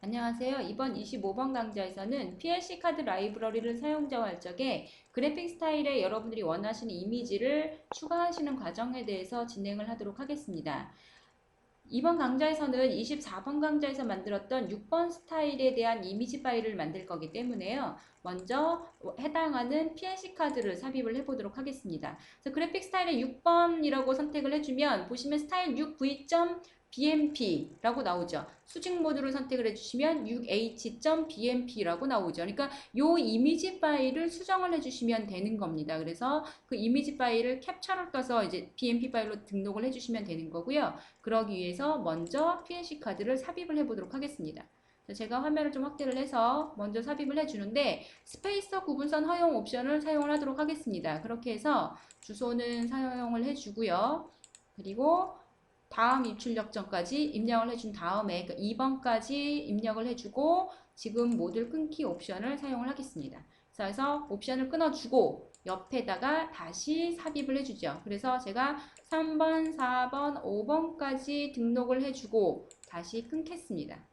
안녕하세요. 이번 25번 강좌에서는 PLC 카드 라이브러리를 사용자할 적에 그래픽 스타일에 여러분들이 원하시는 이미지를 추가하시는 과정에 대해서 진행을 하도록 하겠습니다. 이번 강좌에서는 24번 강좌에서 만들었던 6번 스타일에 대한 이미지 파일을 만들 거기 때문에요. 먼저 해당하는 PLC 카드를 삽입을 해보도록 하겠습니다. 그래서 그래픽 스타일의 6번이라고 선택을 해주면 보시면 스타일 6v.bmp라고 나오죠. 수직 모드를 선택을 해주시면 6h.bmp라고 나오죠. 그러니까 이 이미지 파일을 수정을 해주시면 되는 겁니다. 그래서 그 이미지 파일을 캡처를 떠서 이제 bmp 파일로 등록을 해주시면 되는 거고요. 그러기 위해서 먼저 PLC 카드를 삽입을 해보도록 하겠습니다. 제가 화면을 좀 확대를 해서 먼저 삽입을 해주는데 스페이서 구분선 허용 옵션을 사용을 하도록 하겠습니다. 그렇게 해서 주소는 사용을 해주고요. 그리고 다음 입출력점까지 입력을 해준 다음에 2번까지 입력을 해주고 지금 모듈 끊기 옵션을 사용을 하겠습니다. 그래서 옵션을 끊어주고 옆에다가 다시 삽입을 해주죠. 그래서 제가 3번, 4번, 5번까지 등록을 해주고 다시 끊겠습니다.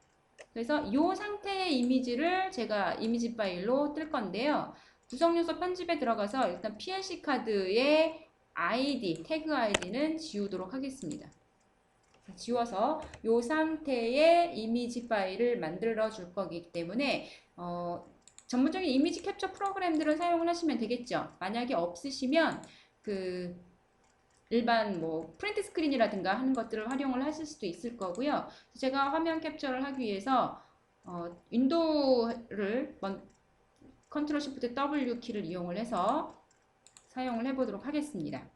그래서 이 상태의 이미지를 제가 이미지 파일로 뜰 건데요. 구성 요소 편집에 들어가서 일단 PLC 카드의 ID, 태그 ID는 지우도록 하겠습니다. 지워서 이 상태의 이미지 파일을 만들어 줄 거기 때문에 전문적인 이미지 캡처 프로그램들을 사용을 하시면 되겠죠. 만약에 없으시면 일반 뭐 프린트 스크린이라든가 하는 것들을 활용을 하실 수도 있을 거고요. 제가 화면 캡처를 하기 위해서 윈도우를 컨트롤 시프트 W 키를 이용을 해서 사용을 해보도록 하겠습니다.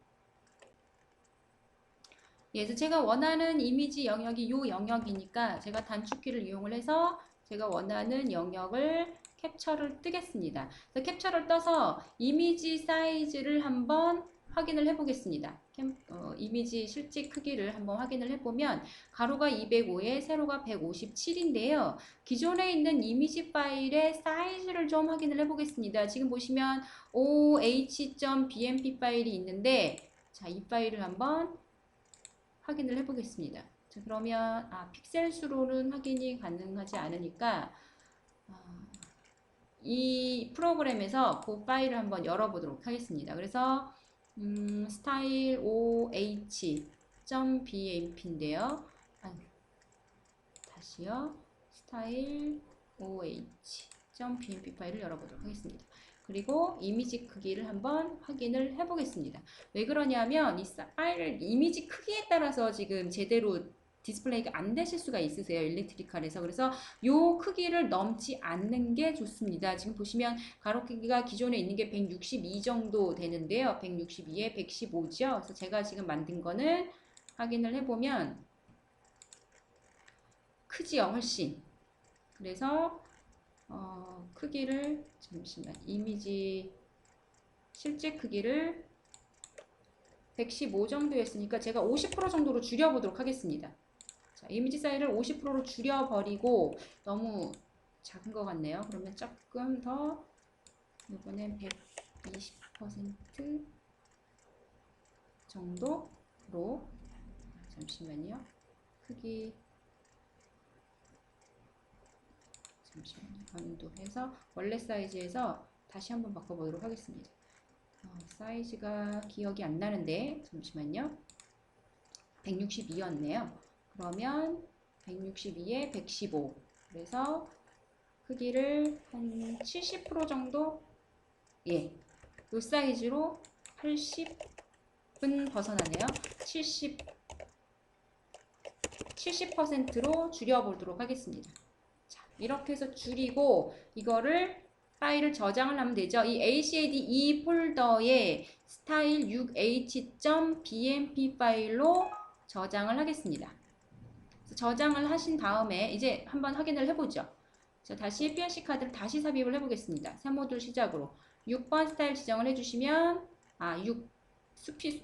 예, 그래서 제가 원하는 이미지 영역이 이 영역이니까 제가 단축키를 이용을 해서 제가 원하는 영역을 캡처를 뜨겠습니다. 그래서 캡처를 떠서 이미지 사이즈를 한번 확인을 해보겠습니다. 이미지 실제 크기를 한번 확인을 해보면 가로가 205에 세로가 157인데요. 기존에 있는 이미지 파일의 사이즈를 좀 확인을 해보겠습니다. 지금 보시면 oh.bmp 파일이 있는데 자, 이 파일을 한번 확인을 해보겠습니다. 자, 그러면 픽셀 수로는 확인이 가능하지 않으니까 이 프로그램에서 그 파일을 한번 열어보도록 하겠습니다. 그래서 스타일 oh.bmp인데요. 다시요. 스타일 oh.bmp 파일을 열어보도록 하겠습니다. 그리고 이미지 크기를 한번 확인을 해보겠습니다. 왜 그러냐면 이 파일 이미지 크기에 따라서 지금 제대로 디스플레이가 안 되실 수가 있으세요. 일렉트리컬에서. 그래서 요 크기를 넘지 않는 게 좋습니다. 지금 보시면 가로 크기가 기존에 있는 게 162 정도 되는데요. 162에 115죠. 그래서 제가 지금 만든 거는 확인을 해보면 크지요. 훨씬. 그래서 크기를 잠시만 이미지 실제 크기를 115 정도였으니까 제가 50% 정도로 줄여보도록 하겠습니다. 자, 이미지 사이즈를 50%로 줄여버리고 너무 작은 것 같네요. 그러면 조금 더 이번엔 120% 정도로 잠시만요. 크기 잠시만요. 변도해서 원래 사이즈에서 다시 한번 바꿔보도록 하겠습니다. 사이즈가 기억이 안 나는데 잠시만요. 162였네요. 그러면 162에 115 그래서 크기를 한 70% 정도 이 사이즈로 80은 벗어나네요. 70%로 줄여보도록 하겠습니다. 자, 이렇게 해서 줄이고 이거를 파일을 저장을 하면 되죠. 이 ACAD 폴더에 스타일 6h.bmp 파일로 저장을 하겠습니다. 저장을 하신 다음에 이제 한번 확인을 해보죠. 자, 다시 PLC 카드를 다시 삽입을 해보겠습니다. 3모듈 시작으로 6번 스타일 지정을 해주시면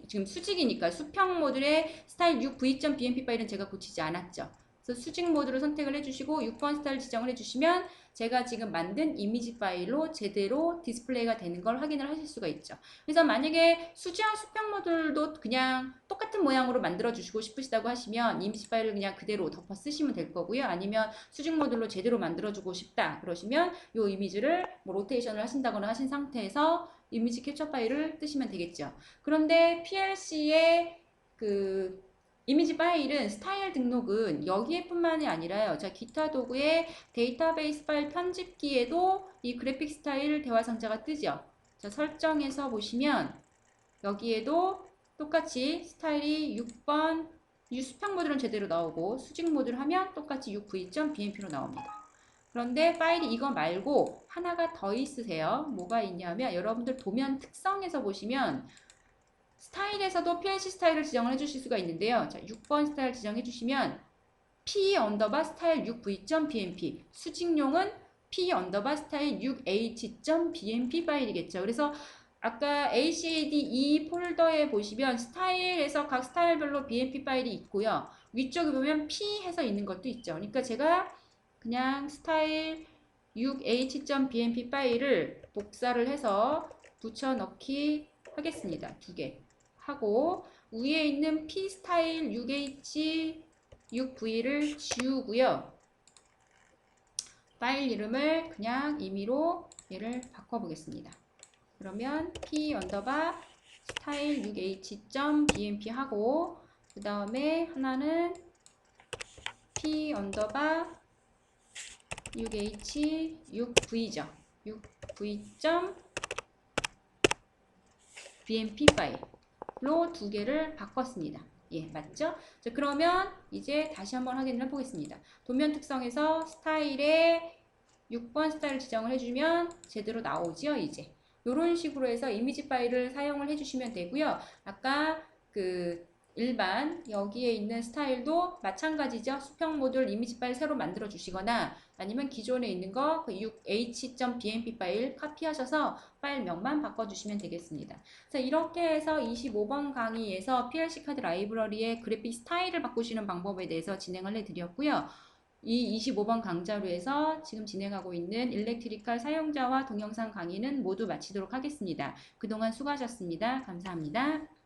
지금 수직이니까 수평 모듈의 스타일 6v.bmp 파일은 제가 고치지 않았죠. 그래서 그래서 수직 모드를 선택을 해주시고 6번 스타일 지정을 해주시면 제가 지금 만든 이미지 파일로 제대로 디스플레이가 되는 걸 확인을 하실 수가 있죠. 그래서 만약에 수지형 수평 모듈도 그냥 똑같은 모양으로 만들어 주시고 싶으시다고 하시면 이미지 파일을 그냥 그대로 덮어 쓰시면 될 거고요. 아니면 수직 모듈로 제대로 만들어 주고 싶다 그러시면 이 이미지를 뭐 로테이션을 하신다거나 하신 상태에서 이미지 캡처 파일을 뜨시면 되겠죠. 그런데 PLC의 그 이미지 파일은 스타일 등록은 여기에뿐만이 아니라요. 자, 기타 도구의 데이터베이스 파일 편집기에도 이 그래픽 스타일 대화 상자가 뜨죠. 자, 설정에서 보시면 여기에도 똑같이 스타일이 6번 수평 모드는 제대로 나오고 수직 모드를 하면 똑같이 6v.bmp로 나옵니다. 그런데 파일이 이거 말고 하나가 더 있으세요. 뭐가 있냐면 여러분들 도면 특성에서 보시면 스타일에서도 PLC 스타일을 지정을 해주실 수가 있는데요. 자, 6번 스타일 지정해 주시면 P 언더바 스타일 6v.bmp 수직용은 P 언더바 스타일 6h.bmp 파일이겠죠. 그래서 아까 ACAD 폴더에 보시면 스타일에서 각 스타일별로 bmp 파일이 있고요. 위쪽에 보면 P 해서 있는 것도 있죠. 그러니까 제가 그냥 스타일 6h.bmp 파일을 복사를 해서 붙여넣기 하겠습니다. 두 개 하고 위에 있는 P 스타일 6h 6v를 지우고요. 파일 이름을 그냥 임의로 얘를 바꿔보겠습니다. 그러면 p 언더바 스타일 6h.bmp 하고 그 다음에 하나는 p 언더바 6h 6v죠. 6v.bmp 파일로 두 개를 바꿨습니다. 예, 맞죠? 자, 그러면 이제 다시 한번 확인을 해보겠습니다. 도면 특성에서 스타일에 6번 스타일을 지정을 해주면 제대로 나오죠, 이제. 이런 식으로 해서 이미지 파일을 사용을 해주시면 되고요. 아까 그 일반 여기에 있는 스타일도 마찬가지죠. 수평 모듈 이미지 파일 새로 만들어 주시거나 아니면 기존에 있는 거 그 6h.bmp 파일 카피하셔서 파일명만 바꿔주시면 되겠습니다. 자, 이렇게 해서 25번 강의에서 PLC 카드 라이브러리의 그래픽 스타일을 바꾸시는 방법에 대해서 진행을 해드렸고요. 이 25번 강좌로에서 지금 진행하고 있는 일렉트리컬 사용자와 동영상 강의는 모두 마치도록 하겠습니다. 그동안 수고하셨습니다. 감사합니다.